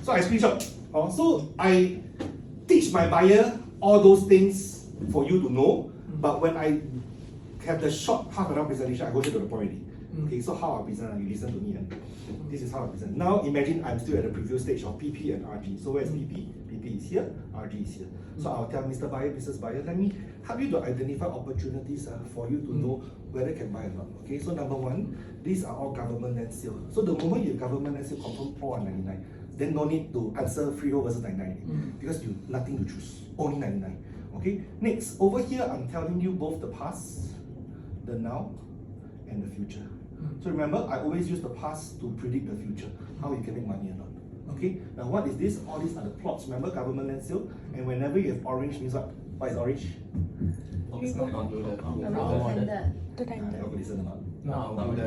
So I screenshot. So I teach my buyer all those things for you to know, but when I have the short half an hour presentation, I go straight to the point already. Okay, so how I present, you listen to me. And this is how I present. Now imagine I'm still at the preview stage of PP and RG. So where's PP? PP is here, RG is here. So I'll tell Mr. Buyer, Mrs. Buyer, let me help you to identify opportunities for you to know whether you can buy or not. Okay, so number one, these are all government land sale. So the moment you have government land sale, confirm all are 99. Then no need to answer freehold versus 99 because you nothing to choose, only 99. Okay, next, over here I'm telling you both the past, the now, and the future. So remember, I always use the past to predict the future, how you can make money or not. Okay, now what is this? All these are the plots. Remember, government land sale, and whenever you have orange means what? What is orange? It's not concluded. Okay, listen or not?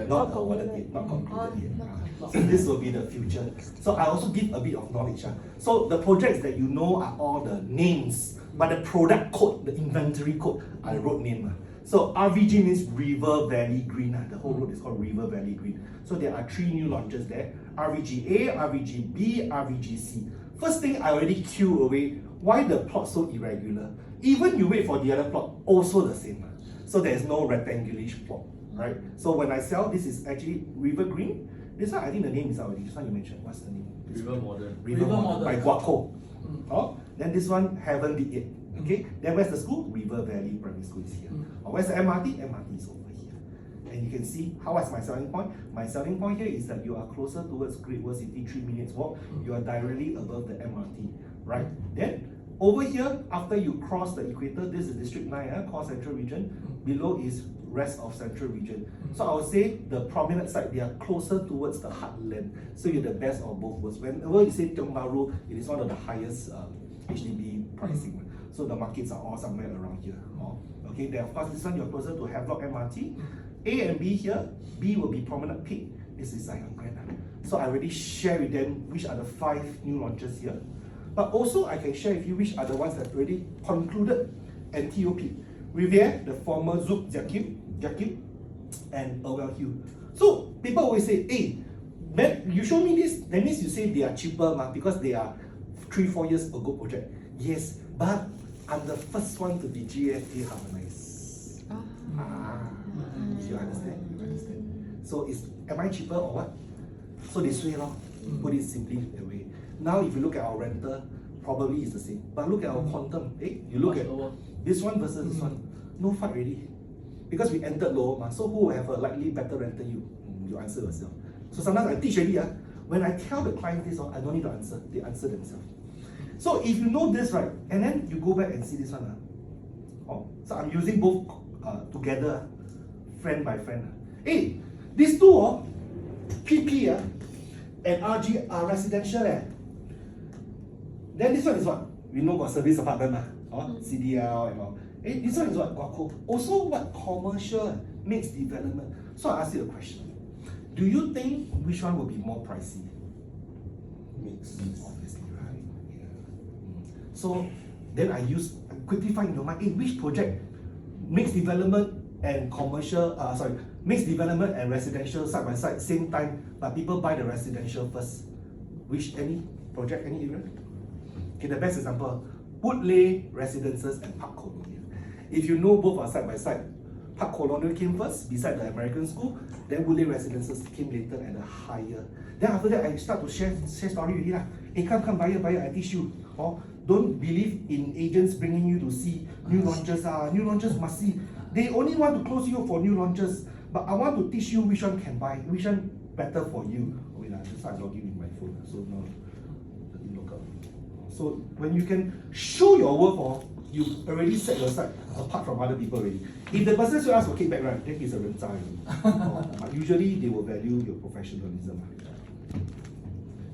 Not awarded yet, not concluded yet. So this will be the future. So I also give a bit of knowledge. So the projects that you know are all the names, but the product code, the inventory code, are the road name. So RVG means River Valley Green. The whole road is called River Valley Green. So there are 3 new launches there: RVG A, RVG B, RVG C. First thing, I already queue away. Why the plot so irregular? Even you wait for the other plot, also the same. So there's no rectangular plot, right? So when I sell, this is actually River Green. This one, I think the name is already. This one you mentioned. What's the name? River Modern. River Modern by Guaco. Then this one, Heaven Did It. Okay, then where's the school? River Valley Primary School is here. Where's the MRT? MRT is over here. And you can see how is my selling point. My selling point here is that you are closer towards Great World City, 3 minutes walk. You are directly above the MRT, right? Then over here, after you cross the equator, this is District 9, Core Central Region. Below is rest of Central Region. So I would say the prominent side, they are closer towards the heartland. So you're the best of both worlds. Whenever you say Tiong Bahru, it is one of the highest HDB pricing. So the markets are all somewhere around here. Okay, then of course this one you're closer to Havelock MRT. A and B here, B will be prominent peak. This is Zion Grand. So I already share with them which are the 5 new launches here. But also I can share with you which are the ones that already concluded and TOP. Riviere, the former Zouk Jiakim, and Irwell Hill. So people always say, hey, man, you show me this, that means you say they are cheaper because they are 3-4 years ago project. Yes, but I'm the first one to be GFA harmonized. You understand? You understand? So am I cheaper or what? So this way, put it simply away. Now if you look at our rental, probably it's the same. But look at our quantum. You look at this one versus this one. No fight already. Because we entered lower. So who will have a likely better rental you? You answer yourself. So sometimes I teach already. When I tell the client this, I don't need to answer. They answer themselves. So if you know this, right, and then you go back and see this one. So I'm using both together, friend by friend. Hey, these two, PP and RG are residential. Then this one is what? We know got service apartment, CDL and all. Hey, this one is what? Guaco. Also what? Commercial mixed development. So I ask you a question. Do you think which one will be more pricey? Mixed. Obviously, right? Yeah. So then I quickly find in your mind, which project mixed development and commercial, mixed development and residential side by side, same time, but people buy the residential first. Any project, any area? Okay, the best example, Woodleigh Residences and Park Colonial. If you know both are side by side, Park Colonial came first, beside the American School, then Woodleigh Residences came later at a higher. Then after that, I start to share story with you. Hey, come, buyer, I teach you. Don't believe in agents bringing you to see new launches. New launches must see. They only want to close you for new launches, but I want to teach you which one can buy, which one better for you. Wait, just start logging with my phone. So now, local. So when you can show your worth, you already set your side apart from other people already. If the person still asks for kickback, right, then he's a rental. But usually they will value your professionalism.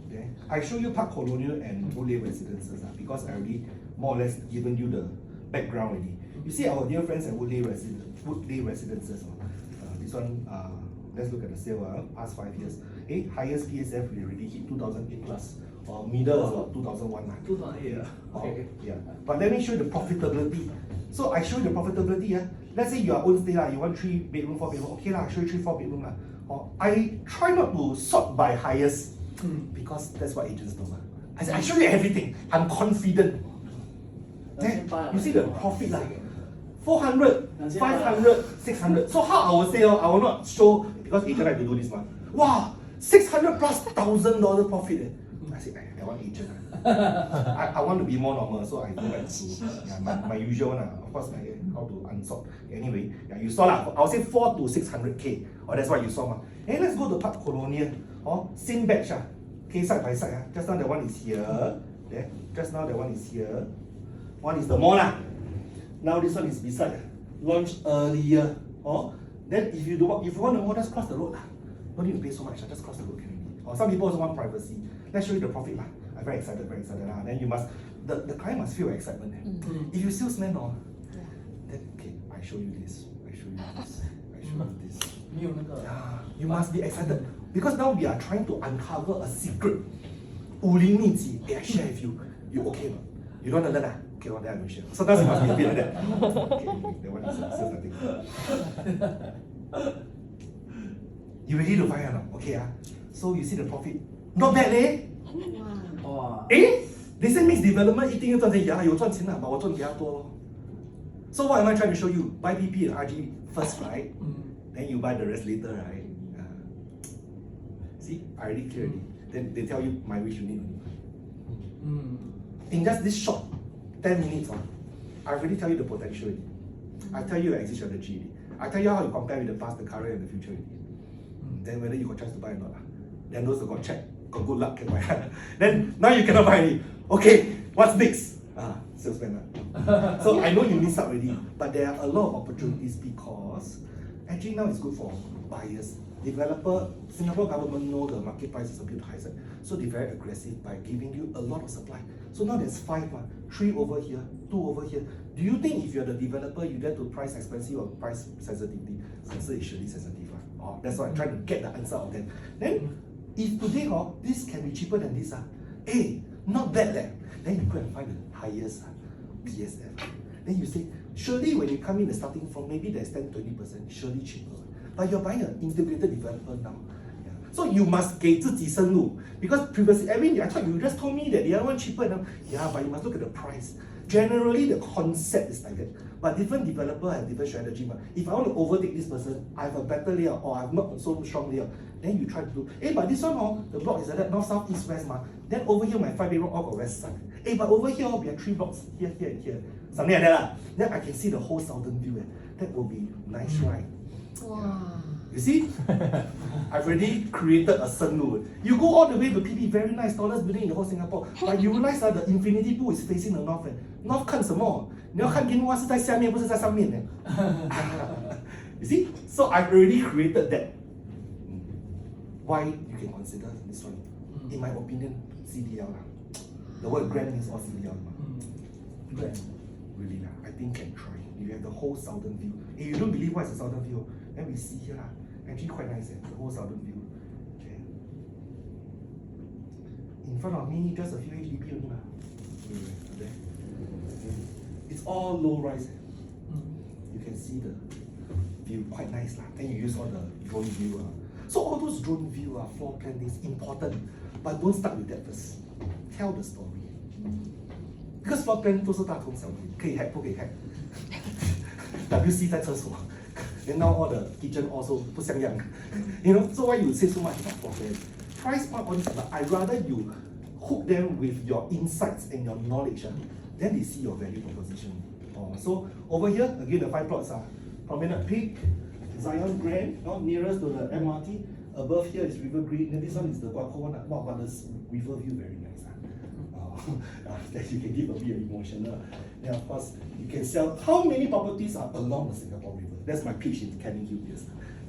Okay. I show you Park Colonial and Woodleigh Residences because I already more or less given you the background already. You see our dear friends at Woodleigh Residences. This one, let's look at the sale, past 5 years. Highest PSF we already hit 2008 plus. Middle was about 2001. 2008, okay. Yeah. But let me show you the profitability. So I show you the profitability. Let's say you are own stay, you want 3 bedroom, 4 bedroom. Okay, I show you 3, 4 bedroom. I try not to sort by highest because that's what agents do. I said, I show you everything. I'm confident. 2800 Then you see the profit like 400, 500, 600. So how I will say, I will not show, because agent like to do this one. Wow, 600 plus $1,000 profit. I said, I want agent. I want to be more normal, so I go back to my usual one. Of course, how to unsort. Anyway, you saw lah. I'll say 4 to 600K. Or that's what you saw. Hey, let's go to Park Colonial. Same batch. Okay, side by side. Just now that one is here. There. Just now that one is here. One is the mall lah. Now this one is beside. Launched earlier. Then if you want to more, just cross the road lah. Don't need to pay so much. Just cross the road can already. Or some people also want privacy. Let's show you the profit lah. I'm very excited lah. Then you must, the client must feel excitement. If you salesman then okay, I show you this. I show you this. I show you this. 没有那个 You must be excited because now we are trying to uncover a secret. 武林秘籍, I share with you. You okay not? You don't want to learn Okay, well, then I will share. Sometimes it must be a bit like that. Okay, that one is sales nothing. You ready to find out? Okay, so you see the profit. Not bad, eh? 哇， They say mixed development 一定要赚钱呀，有赚钱啦，but 我赚比较多咯。So what am I trying to show you? Buy PP and RG first, right? Then you buy the rest later, right? See, I already clear already. Then they tell you my wish you need. In just this short 10 minutes, I already tell you the potential already. I tell you your exit strategy already. I tell you how you compare with the past, the current, and the future already. Then whether you got chance to buy or not. Then those who got check, got good luck can buy. Then now you cannot buy any. Okay, what's next? Salesman. So I know you miss out already, but there are a lot of opportunities because actually now it's good for buyers. Developer, Singapore government know the market price is a bit high, so they're very aggressive by giving you a lot of supply. So now there's 5, 3 over here, 2 over here. Do you think if you're the developer, you get to price expensive or price sensitivity? Answer is surely sensitive. That's why I'm trying to get the answer of them. Then, if today this can be cheaper than this, hey, not bad leh. Then you go and find the highest PSF. Then you say, surely when you come in the starting from, maybe there's 10-20%, surely cheaper. But you're buying an integrated developer now. So you must 给自己生路 because previously, I thought you just told me that the other one cheaper now. Yeah, but you must look at the price. Generally, the concept is like that. But different developer have different strategy. But if I want to overtake this person, I have a better layout or I have not so strong layout. Then you try to do, but this one, the block is like that, north, south, east, west. Then over here, my 5-bedroom all got west side. But over here, we have 3 blocks, here, here, and here. Something like that. Then I can see the whole southern view. That will be nice, right? Wow. You see? I've already created a sunroof. You go all the way to PP, very nice, tallest building in the whole Singapore. But you realize that the infinity pool is facing the north. North 看什么？你要看烟花是在下面，不是在上面。You see? So I've already created that. Why you can consider this one? In my opinion, CDL. The word grand means all CDL. Grand. Really, I think can try. You have the whole southern view. If you don't believe what is the southern view, then we see here. Actually quite nice, the whole southern view. Okay. In front of me, just a few HDB only. There. It's all low rise. You can see the view quite nice. Then you use all the drone view. So all those drone view, floor plan is important. But don't start with that first. Tell the story. Because floor plan 都是大同小异，可以 hack 不可以 hack。WC 在厕所。Then now all the kitchen also 不像样。So why you say so much about floor plan? Price point all this, but I rather you hook them with your insights and your knowledge. Then they see your value proposition. So over here, again the 5 plots are Promenade Peak, Zion Grand, nearest to the MRT. Above here is River Green. Then this one is the Guaco one. Wow, but the river view very nice. That you can give a bit of emotional. Then of course you can sell. How many properties are along the Singapore River? That's my pitch in Canning Hill.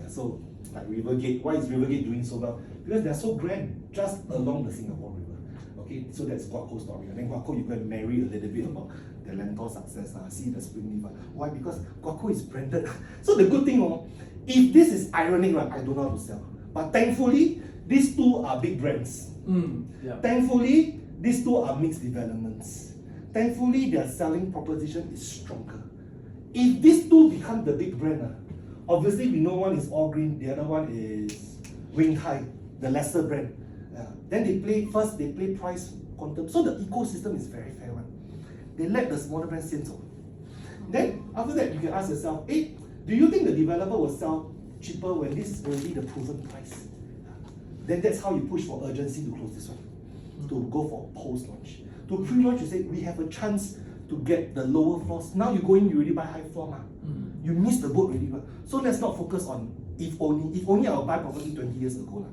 So like Rivergate, why is Rivergate doing so well? Because they're so grand, just along the Singapore River. Okay, so that's Guaco story. And then Guaco, you go and marry a little bit about the Lentor success. See the spring leaf. Why? Because Guaco is branded. So the good thing, if this is ironic, right, I don't know how to sell. But thankfully, these two are big brands. Thankfully, these two are mixed developments. Thankfully, their selling proposition is stronger. If these two become the big brand, obviously we know one is All Green, the other one is Wing Tai, the lesser brand. Then they play price quantum. So the ecosystem is very fair one. They let the smaller brands sense. Then after that, you can ask yourself, hey, do you think the developer will sell cheaper when this is already the proven price? Then that's how you push for urgency to close this one, to go for post-launch. To pre-launch, you say we have a chance to get the lower floors. Now you go in, you already buy high floor, ma. You miss the boat already. So let's not focus on if only I'll buy property 20 years ago.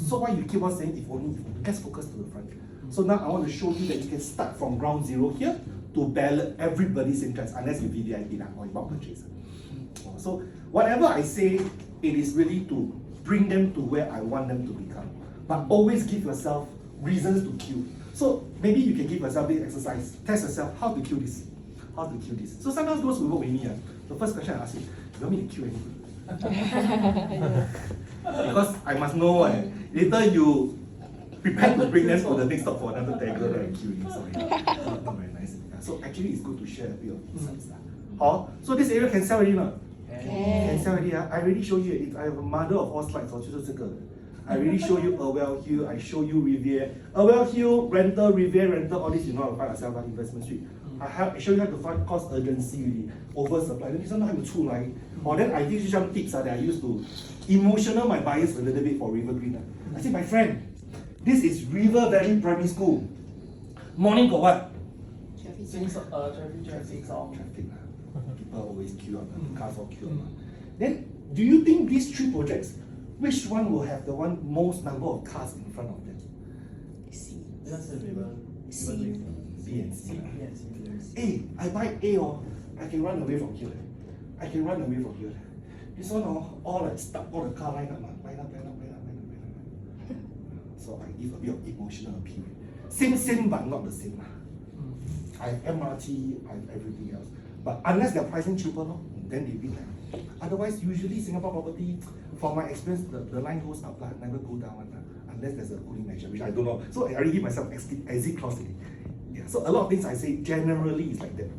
So why you keep on saying if only? Let's focus to the front. So now I want to show you that you can start from ground zero here to ballot everybody's interest, unless you VVIP or you bulk purchase. So whatever I say, it is really to bring them to where I want them to become. But always give yourself reasons to queue. So maybe you can give yourself this exercise. Test yourself how to queue this. How to queue this. So sometimes those who work with me, the first question I ask you, you want me to queue anything? Because I must know later you prepare to bring them to the next stop for another tagger and queuing. Sorry. Not very nice. So actually it's good to share a bit of insights. So this area can sell already not? Can sell already. I already show you. I have a mother of all slides. I already show you Irwell Hill. I show you Riviere. Irwell Hill, rental, Riviere, rental, all this you know how to find yourself on investment street. I show you how to find cost urgency really, oversupply. Then this one 还没出来. Or then I give you some tips that I used to emotional my bias a little bit for River Green. I say, my friend, this is River Valley Primary School. Morning got what? Traffic sound. Traffic. People always queue up, cars all queue up. Then, do you think these three projects, which one will have the most number of cars in front of them? C. That's the river. C. B and C. Yes. A, I buy A I can run away from here. I can run away from here. This one all like stuck, all the car line up. So I give a bit of emotional appeal. Same, but not the same. I have MRT, I have everything else. But unless they're pricing cheaper, then they win. Otherwise, usually Singapore property, from my experience, the line goes up, never go down. Unless there's a cooling measure, which I don't know. So I already give myself exit clause. Yeah. So a lot of things I say generally is like that.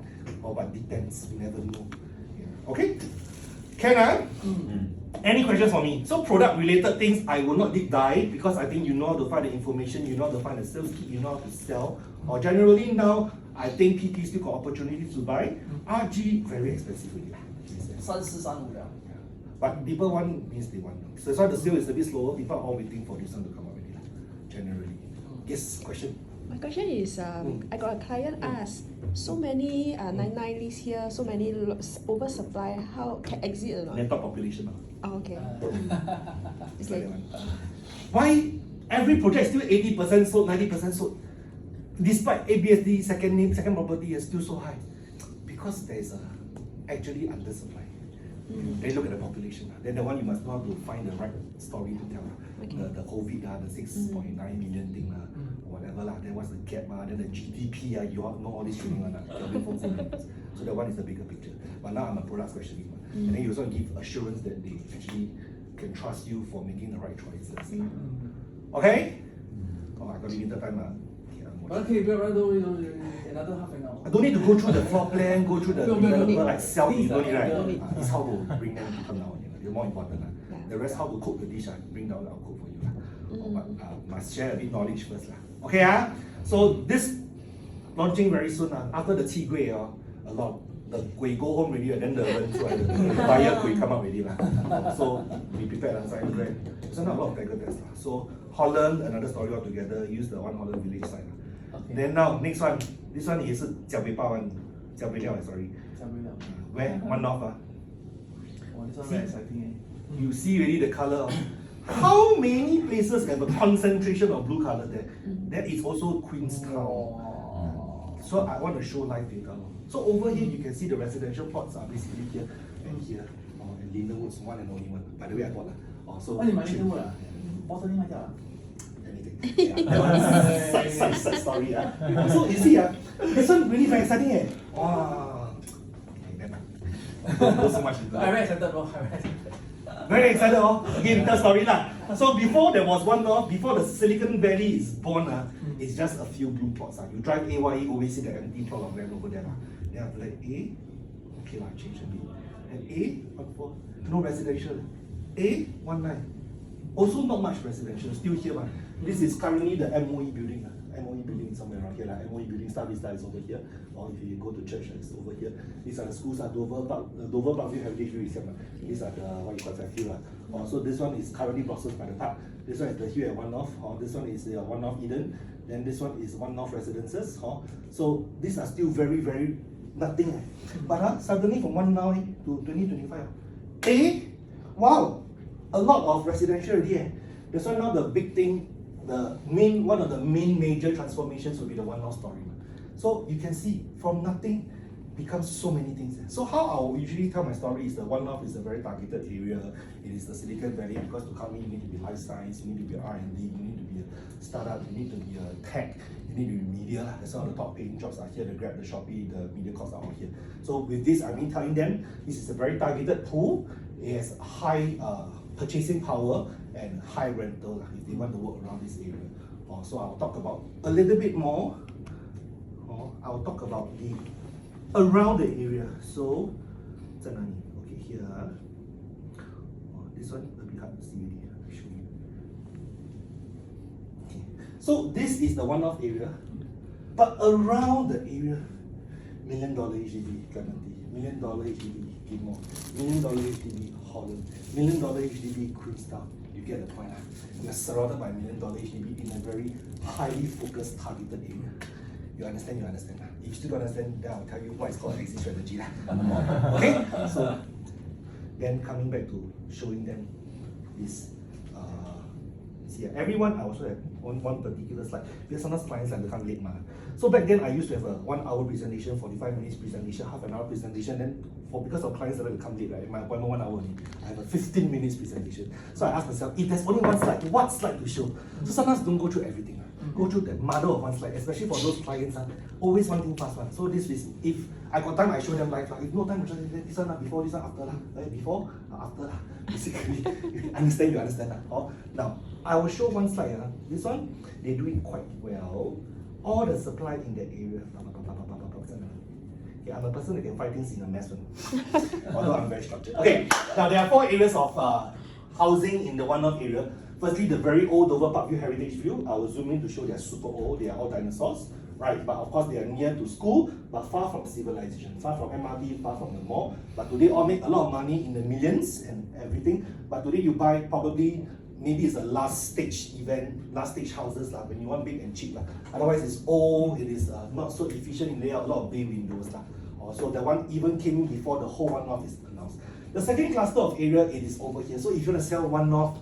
But depends, you never know. Yeah. Okay? Can I? Any questions for me? So product related things, I will not deep dive because I think you know how to find the information, you know how to find the sales kit, you know how to sell. Or generally now, I think PT still got opportunities to buy. RG, very expensive really. 3435了. But people want means they want. So that's why the sale is a bit slower. People are all waiting for this one to come out already. Generally. Yes, question? My question is, I got a client ask, so many 99 leases here, so many oversupply, how can exit or not? Then top population. Oh, okay. It's like that one. Why every project is still 80% sold, 90% sold? Despite ABSD second property is still so high. Because there is actually undersupply. Then look at the population. Then the one you must know how to find the right story to tell. The COVID, the 6.9 million thing, whatever. Then what's the gap? Then the GDP, you all know all this training. So that one is the bigger picture. But now I'm a product specialist. And then you also give assurance that they actually can trust you for making the right choices. Okay? Oh, I got limited time. Okay, we're another half an hour. I don't need to go through the floor plan, go through the developer, like sell it, don't need, right? Don't need. It's how to bring them to come down. It's more important. The rest, how to cook the dish, bring down, I'll cook for you. But must share a bit knowledge first. Okay, so this launching very soon. After the Qi Gui, a lot. The Gui go home already, and then the buyer Gui come out already. So we prepared inside Grab. So not a lot of tiger tests. So Holland, another story altogether, use the one Holland village side. Okay. Then now, next one. This one is Jiaobei one. Jiaobei Liao, sorry. Where? One North. Oh, this one very exciting. You see already the color. How many places have a concentration of blue color there? That is also Queenstown. So I want to show live data. So over here, you can see the residential plots are basically here and here. And Lindenwood's one and only one. By the way, I bought that. So. 你買 Lindenwood 啊？波士頓買咗啊？ Anything. Side story. So you see, this one really very exciting. Wow. Okay, then. Don't go so much into that. I'm very excited, bro. Very excited, Again, third story lah. So before there was one before the Silicon Valley is born, it's just a few blue plots. You drive AYE, always see the empty plot of land over there. Then after that, A, okay lah, change a bit. And A, 1.4, no residential. A, 1.9, also not much residential, still here. This is currently the MOE building. MOE building is somewhere around here. MOE building, Star Vista is over here. Or if you go to church, it's over here. These are the schools, Dover Parkview Heritage View is here. These are the, what you call that hill. So this one is currently Blossoms by the Park. This one is the hill at One North. This one is the One North Eden. Then this one is One North Residences. So these are still very, very nothing. But suddenly from 1 now to 2025, wow, a lot of residential already. That's why now the big thing, one of the main major transformations will be the One North story. So you can see from nothing becomes so many things. So how I will usually tell my story is the One North is a very targeted area. It is the Silicon Valley, because to come in you need to be life science, you need to be R&D, you need to be a startup, you need to be a tech, you need to be media. That's all the top paying jobs are here. The Grab, the Shopee, the media costs are all here. So with this, I mean telling them this is a very targeted pool. It has high purchasing power and high rental if they want to work around this area. So I'll talk about a little bit more. I'll talk about the around the area. So, okay, here. This one a bit hard to see already. I'll show you. Okay. So this is the One North area, but around the area, $1 million HDB Clementi, $1 million HDB Gilmore, $1 million HDB Holland, $1 million HDB Queenstown. You get the point. You're surrounded by $1 million HDB in a very highly focused, targeted area. You understand? If you still don't understand, then I'll tell you what is called exit strategy. Okay? So, then coming back to showing them this. See, everyone, I also have one particular slide. Because sometimes clients like to come late. So back then, I used to have a 1 hour presentation, 45 minutes presentation, half an hour presentation. Then, because of clients that like to come late, right, my appointment 1 hour only, I have a 15 minutes presentation. So I asked myself, if there's only one slide, what slide to show? So sometimes don't go through everything. Go through the mother of one slide, especially for those clients. Always one thing fast one. So this is, if I got time, I show them live. If no time, this one before, this one after. Before, after. Basically, you understand. Now, I will show one slide. This one, they do it quite well. All the supply in that area. Okay, I'm a person that can find things in a mess one. Although I'm very structured. Okay, now there are 4 areas of housing in the One North area. Firstly, the very old Dover Parkview Heritage View. I will zoom in to show they are super old. They are all dinosaurs, right? But of course, they are near to school, but far from civilization, far from MRT, far from the mall. But today, all make a lot of money in the millions and everything. But today, you buy probably, maybe it's a last stage event, last stage houses when you want big and cheap. Otherwise, it's old. It is not so efficient in layout. A lot of bay windows. So that one even came before the whole One North is announced. The second cluster of area, it is over here. So if you want to sell One North,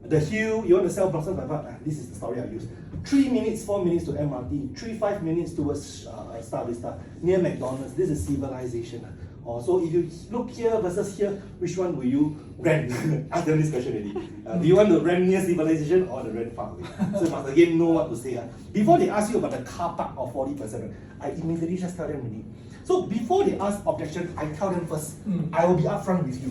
the hill, you want to sell Blossoms by Park, this is the story I use. 3 minutes, 4 minutes to MRT, 5 minutes towards Star Vista, near McDonald's. This is civilization. So if you look here versus here, which one will you rent? Ask them this question already. Do you want to rent near civilization or the rent far away? So you must again know what to say. Before they ask you about the car park of 40%, I immediately just tell them already. So before they ask objection, I tell them first, I will be upfront with you.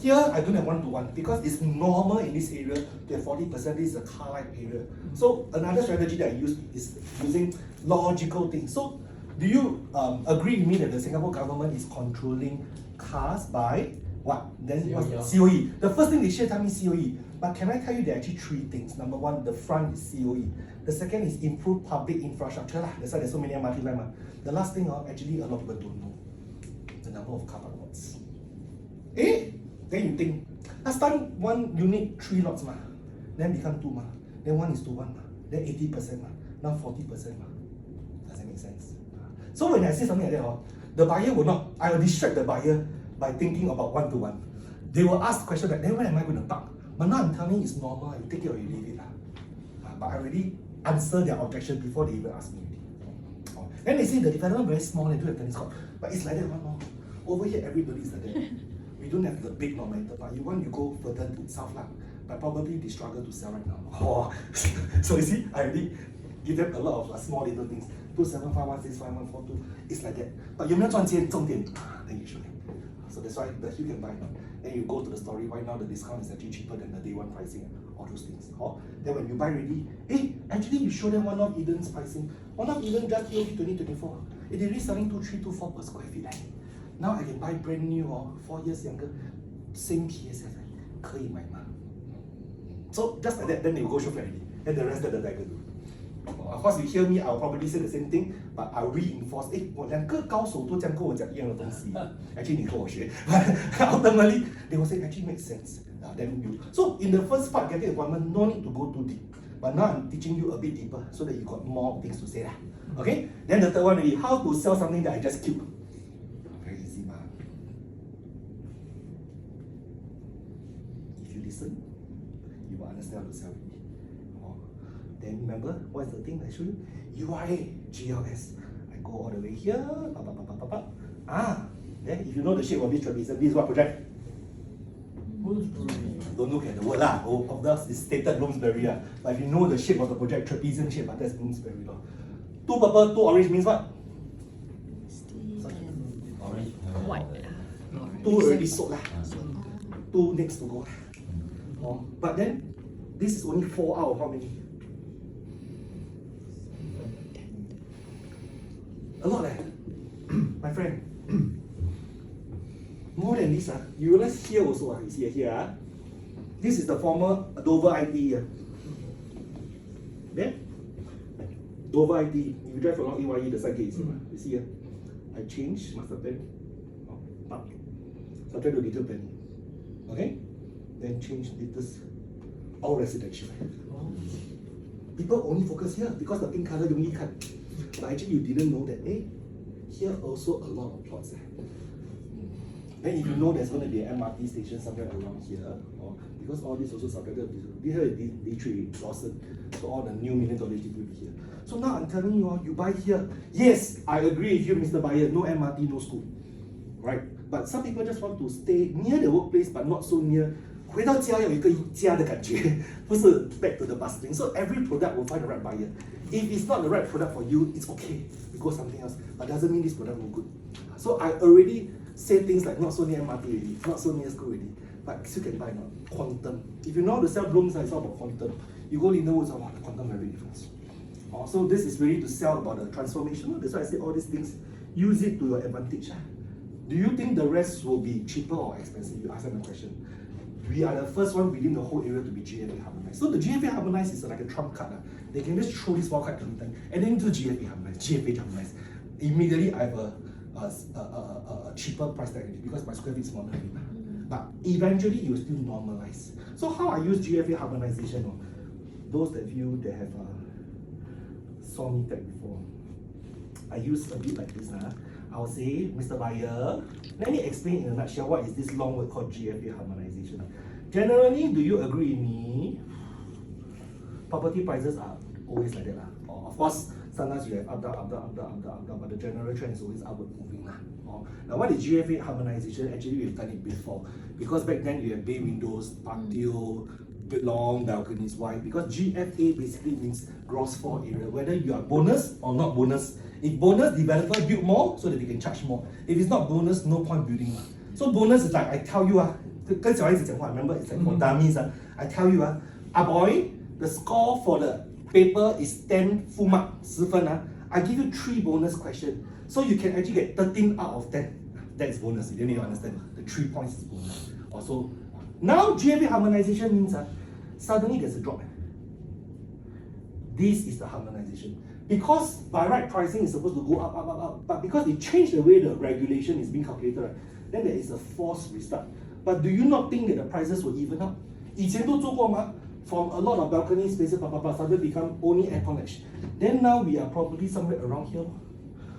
Here, I don't have 1-to-1 because it's normal in this area to have 40%. This is a car-like area. So another strategy that I use is using logical things. So do you agree with me that the Singapore government is controlling cars by what? Then COE. The first thing they should tell me COE. But can I tell you there are actually 3 things? Number 1, the front is COE. The second is improved public infrastructure. That's why there's so many MRT lines. The last thing, actually a lot of people don't know. The number of car park lots. Then you think, last time 1 unit 3 lots then become 2 then 1 is to 1 then 80% now 40%. Does that make sense? So when I say something like that, the buyer will not, I will distract the buyer by thinking about 1-to-1. They will ask questions like, then when am I going to park? But now I'm telling you it's normal, you take it or you leave it. But I already answered their objection before they even ask me. Then they say the development very small, they do have tennis court. But it's like that one more. Over here everybody is like that. We don't have the big Normanton, but you go further to South but probably they struggle to sell right now. So you see, I already give them a lot of small little things. 2751654142, it's like that. But you not 赚钱重点, then you show them. So that's why the you can buy now. Then you go to the story, right now the discount is actually cheaper than the day 1 pricing, all those things. Then when you buy ready, actually you show them One North Eden's pricing. One North Eden just EOB 2024. It is selling 2324 per square feet. Now I can buy brand new 4 years younger, same PSF, 可以买吗? So just like that, then they will go show flat already. Then the rest let the tiger do. Of course, you hear me, I'll probably say the same thing, but I'll reinforce. 我两个高手都这样跟我讲一样的东西。Actually, 你跟我学。Ultimately, they will say actually makes sense. Then you. So in the first part, getting appointment, no need to go too deep. But now I'm teaching you a bit deeper so that you got more things to say lah. Okay? Then the third one will be how to sell something that I just keep. Very easy, ma. If you listen, you will understand how to sell it. Then remember, what's the thing I showed you? URA, GLS. I go all the way here. Then if you know the shape of this trapezium, this is what project? Don't look at the word lah. Oh, of course, it's stated Bloomsbury lah. But if you know the shape of the project, trapezium shape, that's Bloomsbury law. 2 purple, 2 orange means what? Orange. White. 2 already sold lah. 2 next to go lah. But then, this is only 4 out of how many? A lot my friend. More than this, you realize here also, you see here, this is the former Dover IT. There? Dover IT, if you drive along AYE, the side gate, you see here, I changed master plan, subject to detail planning, okay? Then change this, all residential. People only focus here because the pink color you only cut. But actually you didn't know that, here also a lot of plots. Then if you know there's going to be an MRT station somewhere around here, or because all this also subjected to here is D3, Lawson, so all the new $1 million will be here. So now I'm telling you, you buy here. Yes, I agree with you, Mr. Buyer, no MRT, no school. Right? But some people just want to stay near the workplace, but not so near. 回到家要有一个家的感觉，不是 back to the bustling. So every product will find the right buyer. If it's not the right product for you, it's okay. You go something else. But doesn't mean this product no good. So I already say things like not so near MRT already, not so near school already, but still can buy not quantum. If you know how to sell blooms, it's all about quantum. You go Lindenwood, the quantum very different. So this is really to sell about the transformation. That's why I say all these things. Use it to your advantage. Do you think the rest will be cheaper or expensive? You ask them the question. We are the first one within the whole area to be GFA harmonized. So the GFA harmonized is like a trump card. They can just throw this wildcard anytime and then do GFA harmonized, GFA harmonized. Immediately I have a cheaper price tag because my square feet is smaller. But eventually you will still normalize. So how I use GFA harmonization? Those that you that have saw me tag before, I use a bit like this. I'll say, Mr. Buyer, let me explain in a nutshell what is this long word called GFA harmonization. Generally, do you agree with me? Property prices are always like that. Of course, sometimes you have up, down, but the general trend is always upward moving. Now, what is GFA harmonization? Actually, we've done it before. Because back then, you have bay windows, patio, long balconies. Why? Because GFA basically means gross floor area, whether you are bonus or not bonus. If bonus, developer build more so that they can charge more. If it's not bonus, no point building. So bonus is like I tell you, 跟小孩子讲话, remember it's like for dummies. I tell you, boy, the score for the paper is 10 full mark, 10 分. I give you 3 bonus questions. So you can actually get 13 out of 10. That is bonus. You need to understand. The 3 points is bonus. Also, now GFA harmonization means suddenly there's a drop. This is the harmonization. Because by right pricing is supposed to go up, but because they change the way the regulation is being calculated, right, then there is a forced restart. But do you not think that the prices will even up? 以前都做过吗? From a lot of balcony spaces, suddenly become only aircon edge. Then now we are probably somewhere around here.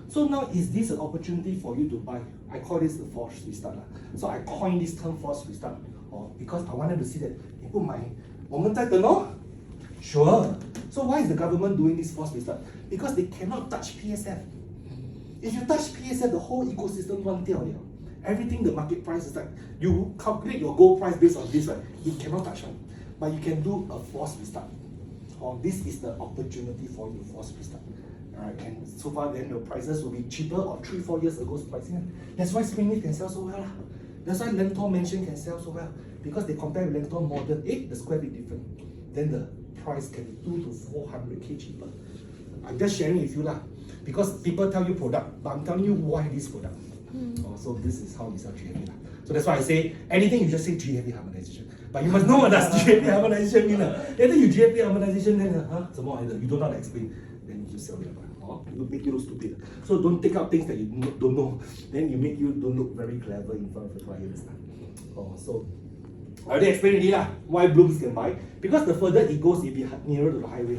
So now is this an opportunity for you to buy? I call this the forced restart. So I coined this term forced restart, because I wanted to see that people might, 我们在等哦? Sure. So why is the government doing this forced restart? Because they cannot touch PSF. If you touch PSF, the whole ecosystem run掉. Everything the market price is like, you calculate your gold price based on this, right? It cannot touch one. But you can do a forced restart. This is the opportunity for you, forced restart. Alright, and so far then the prices will be cheaper or 3-4 years ago's pricing. That's why Springleaf can sell so well. That's why Lentor Mansion can sell so well. Because they compare with Lentor Modern, the square bit different. Then the price can be 200 to 400k cheaper. I'm just sharing with you because people tell you product, but I'm telling you why this product. So this is how we sell GFA. So that's why I say anything you just say GFA harmonization. But you must know what does GFA harmonization mean. Later you GFA harmonization, then you don't know how to explain, then you just sell it. It will make you look stupid. So don't take out things that you don't know. Then you make you don't look very clever in front of the clients. So I already explained already why Blooms can buy. Because the further it goes, it will be nearer to the highway.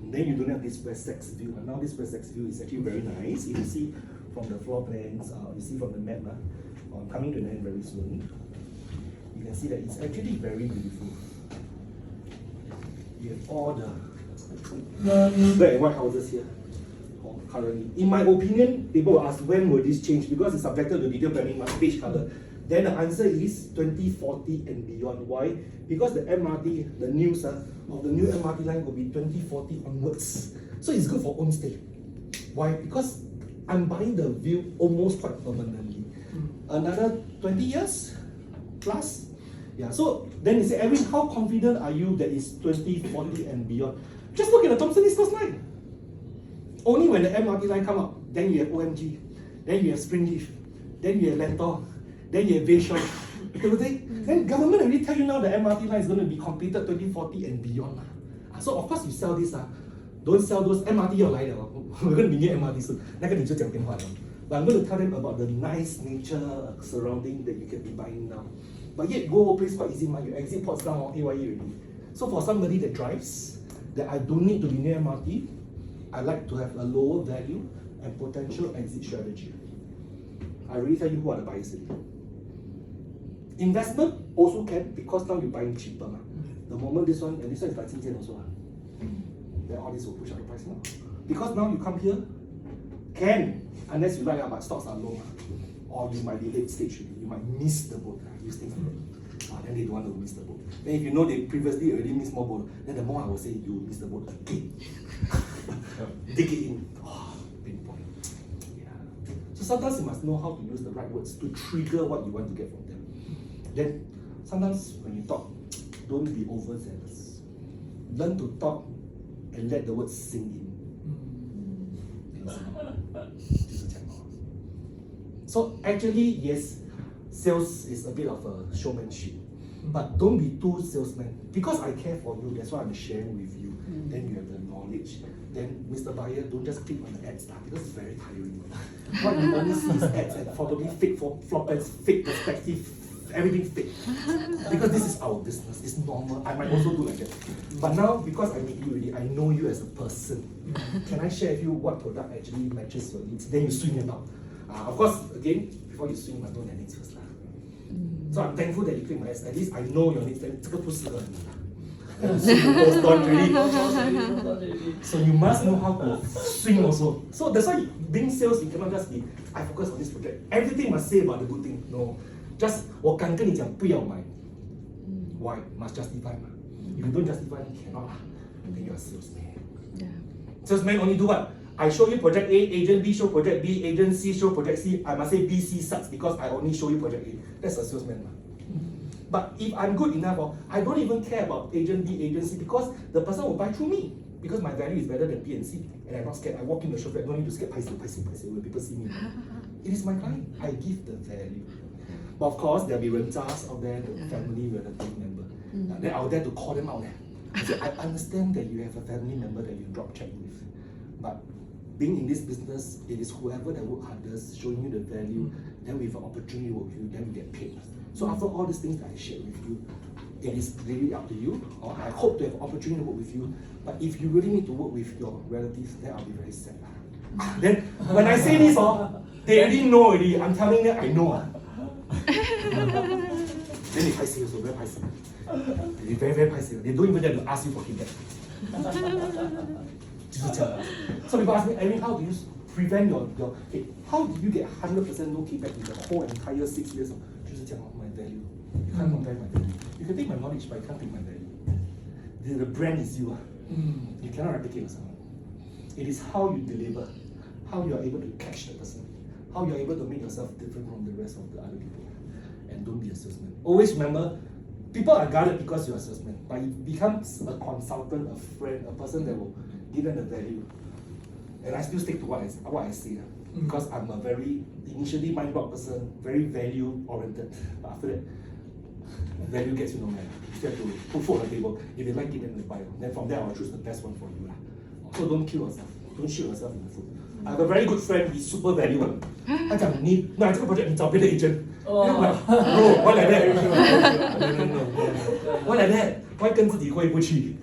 Then you don't have this West Sex view. And now this West Sex view is actually very nice. You can see from the floor plans, you see from the map. I'm coming to an end very soon. You can see that it's actually very beautiful. You have all the black and white houses here. Currently, in my opinion, people will ask when will this change because it's subjected to detailed planning, must beige color. Then the answer is 2040 and beyond. Why? Because the MRT, the news of the new MRT line will be 2040 onwards. So it's good for own stay. Why? Because I'm buying the view almost quite permanently. Another 20 years plus. Yeah. So then they say, Edwin, how confident are you that it's 2040 and beyond? Just look at the Thomson East Coast line. Only when the MRT line come up, then you have OMG, then you have Springleaf, then you have Lentor, then you have Bayshore. Then government already tell you now the MRT line is going to be completed 2040 and beyond. So of course you sell this, don't sell those MRT 要来了, we're going to be near MRT soon. 那个你就讲电话了. But I'm going to tell them about the nice nature surrounding that you can be buying now. But yet go place quite easy, you exit ports down on AYE already. So for somebody that drives, that I don't need to be near MRT, I like to have a lower value and potential exit strategy. I already tell you who are the buyers. Investment also can because now you're buying cheaper. The moment this one, and this one is like 金钱 also. Then all this will push up the price now. Because now you come here, can, unless you like, but stocks are low. Or you might be late stage, you might miss the boat. Use things like that. Then they don't want to miss the boat. Then if you know they previously already missed more boat, then the more I will say you miss the boat again. Dig it in. Pinpoint. Yeah. So sometimes you must know how to use the right words to trigger what you want to get from them. Then sometimes when you talk, don't be overzealous. Learn to talk and let the words sink in. So actually, yes, sales is a bit of a showmanship. But don't be too salesman. Because I care for you, that's why I'm sharing with you. Then you have the knowledge. Then, Mr. Buyer, don't just click on the ads because it's very tiring. What you only see is ads and probably fake floor plans, fake perspective, everything fake. Because this is our business, it's normal. I might also do like that. But now, because I meet you already, I know you as a person. Can I share with you what product actually matches your needs? Then you swing them out. Of course, again, before you swing, I know your needs first. So I'm thankful that you click my ads. At least I know your needs. Then 这个不适合你。Post on already. So you must know how to swing also. So that's why being sales, you cannot just be, I focus on this project. Everything must say about the good thing. No. Just 我敢跟你讲不要买. Why? Must justify. If you don't justify, you cannot. Then you're a salesman. Yeah. Salesman only do what? I show you project A, agent B show project B, agent C show project C. I must say B, C sucks because I only show you project A. That's a salesman. But if I'm good enough, I don't even care about agent B, agent C because the person will buy through me. Because my value is better than B and C. And I'm not scared. I walk in the shop, I don't need to scare, paise when people see me. It is my client. I give the value. But of course, there'll be rentas out there, the family relative member. Then I'll dare to call them out there. I say, I understand that you have a family member that you drop check with. But being in this business, it is whoever that work hardest, showing you the value, then we have an opportunity to work with you, then we get paid. So after all these things that I shared with you, it is really up to you. Or I hope to have an opportunity to work with you. But if you really need to work with your relatives, then I'll be very sad. Then when I say this, they already know already. I'm telling them I know. Then they paiseh also, very paiseh. They very paiseh. They don't even dare to ask you for feedback. So people ask me, I mean, how do you prevent your okay, how do you get 100% no kickback in the whole entire 6 years of my value? You can't compare my value. You can take my knowledge, but you can't take my value. The brand is you. You cannot replicate yourself. It is how you deliver, how you are able to catch the person, how you are able to make yourself different from the rest of the other people. And don't be a salesman. Always remember, people are guarded because you are a salesman, but it becomes a consultant, a friend, a person that will give them the value. And I still stick to what I say. Because I'm a very initially mind block person, very value oriented. But after that, value gets you nowhere. You have to put food on the table. If you like it, then you buy it. Then from there, I'll choose the best one for you. So don't kill yourself. Don't shoot yourself in the foot. I have a very good friend, he's super valuable. 他讲你拿这个 project 你找别的 agent. I'm like, bro, why like that? No. Why like that? Why 跟自己过意不去?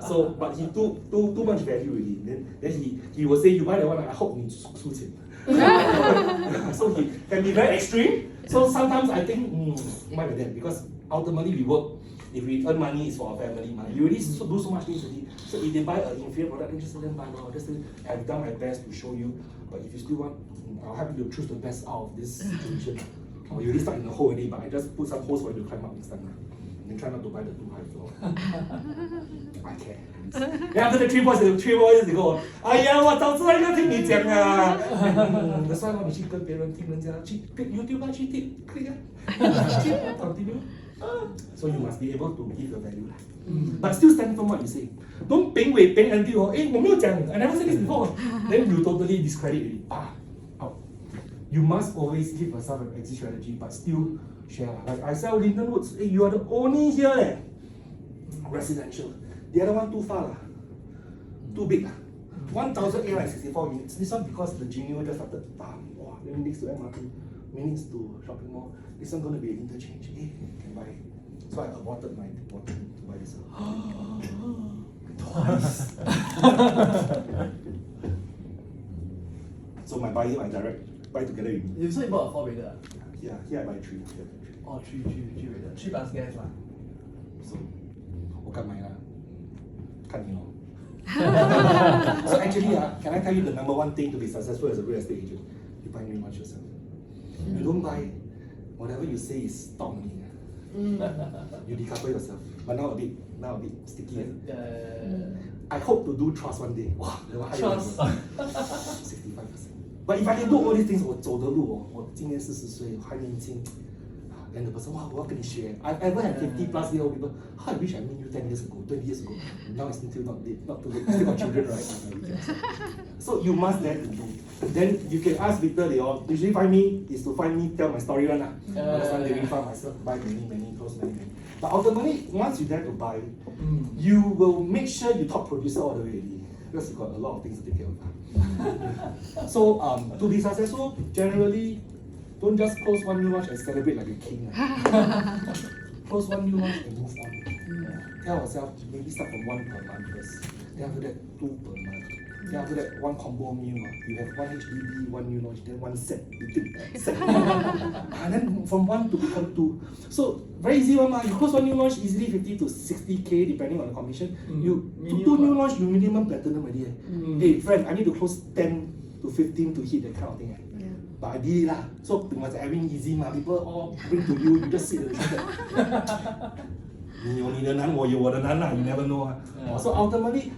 So, but he too much value already. Then he will say, you buy that one, I hope 你输钱. So he can be very extreme. So sometimes I think, why like that? Because ultimately we work. If we earn money, it's for our family. We already do so much things already. So if they buy an inferior product, then just let them buy now. Just say, I've done my best to show you. But if you still want, I'll help you to choose the best out of this situation. Or you already start in the hole already, but I just put some holes for you to climb up next time. And then try not to buy the too high floor. I care. Then after the 3 boys they go, 哎呀，我早知道应该听你讲啊。That's why 你去跟别人听人家去 YouTube 去 click 啊 continue. So you must be able to give the value. But still stand from what you say. Don't beng until, I never said this before. Then you totally discredit it. Out. You must always give yourself an exit strategy, but still share. Like I sell Linden Woods, you are the only here residential. The other one too far, too big. 1,864 units. This one because the Genio just started, then next to MRT, minutes to shopping mall. This one going to be an interchange. Can buy. So I aborted my wanting to buy this one. Twice. So my buy direct buy together with me. You said you bought a 4-bedder? Yeah, here I buy 3. Oh, 3-bedder. 3 plus gas lah. So 我敢买啦，看你咯。So actually, can I tell you the number one thing to be successful as a real estate agent? You buy very much yourself. You don't buy whatever you say is stock money. You decouple yourself. But now a bit sticky. I hope to do trust one day. Wow, trust 65%. But if I can do all these things, 我走的路我今年40岁还年轻。And the person, wow, what can you share? I've ever had 50+ year old people. How I wish I met you 10 years ago, 20 years ago. Now it's still not late, not too late. Still got children, right? So you must dare to do. Then you can ask Victor, they all usually find me is to find me tell my story one. Last time living farm myself, buy many, close many. But ultimately, once you dare to buy, you will make sure you top producer all the way already. Because you got a lot of things to take care of. So to be successful, generally, don't just close one new launch and celebrate like a king. Close one new launch and move on. Tell yourself to maybe start from 1 per month first. Then after that, 2 per month. Then after that, 1 combo meal. You have 1 HDB, 1 new launch, then 1 set. You think set. And then from 1 to become 2. So very easy one. You close 1 new launch easily 50 to 60K depending on the commission. You to 2 new launch, you minimum platinum already. Hey friend, I need to close 10 to 15 to hit that kind of thing. But I did it lah. So it was everything easy people all bring to you, you just sit at the reception. 你有你的难，我有我的难啦 you never know. So ultimately,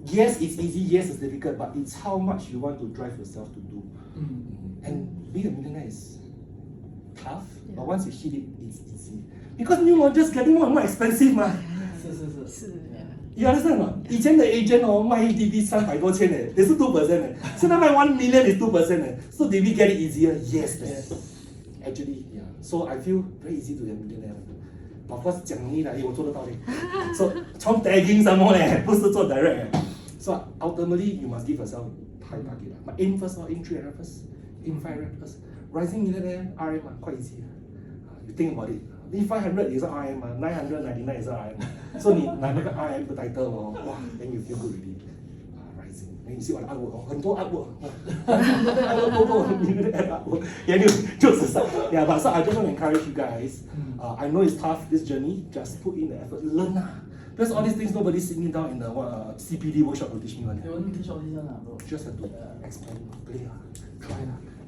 yes it's easy, yes it's difficult, but it's how much you want to drive yourself to do. And being a millionaire is tough, but once you hit it, it's easy. Because new launches getting more and more expensive 嘛。是。You understand 吗？以前的 agent 卖 HDB 300多千也是 2% 现在卖1 million is 2% So did we get it easier? Yes. Actually, yeah. So I feel very easy to be a millionaire. Of course 讲容易啦，我做得到的。So 从 tagging 什么嘞，不是做 direct。So ultimately you must give yourself high target. But aim first aim 300 first, aim 500 first. Rising millionaire RM quite easy. You think about it. 500也是 RM 999也是 RM。So 你拿那个 RM 的 title 哇 then you feel good already. Rising. Then you see 我的 artwork 很多 artwork. artwork. Yeah, 就是上 Yeah, but so I just want to encourage you guys. I know it's tough this journey. Just put in the effort. Learn Because all these things nobody sit me down in the CPD workshop to teach me one. You won't teach all these bro. Just have to explore, play, try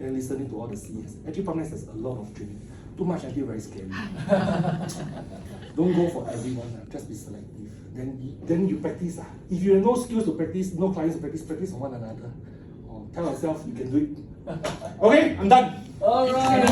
and listening to all the CS. Actually, Palmnest has a lot of training. Too much until very scary. Don't go for everyone. Just be selective. Then you practice. If you have no skills to practice, no clients to practice on one another. Tell yourself you can do it. Okay, I'm done. Alright.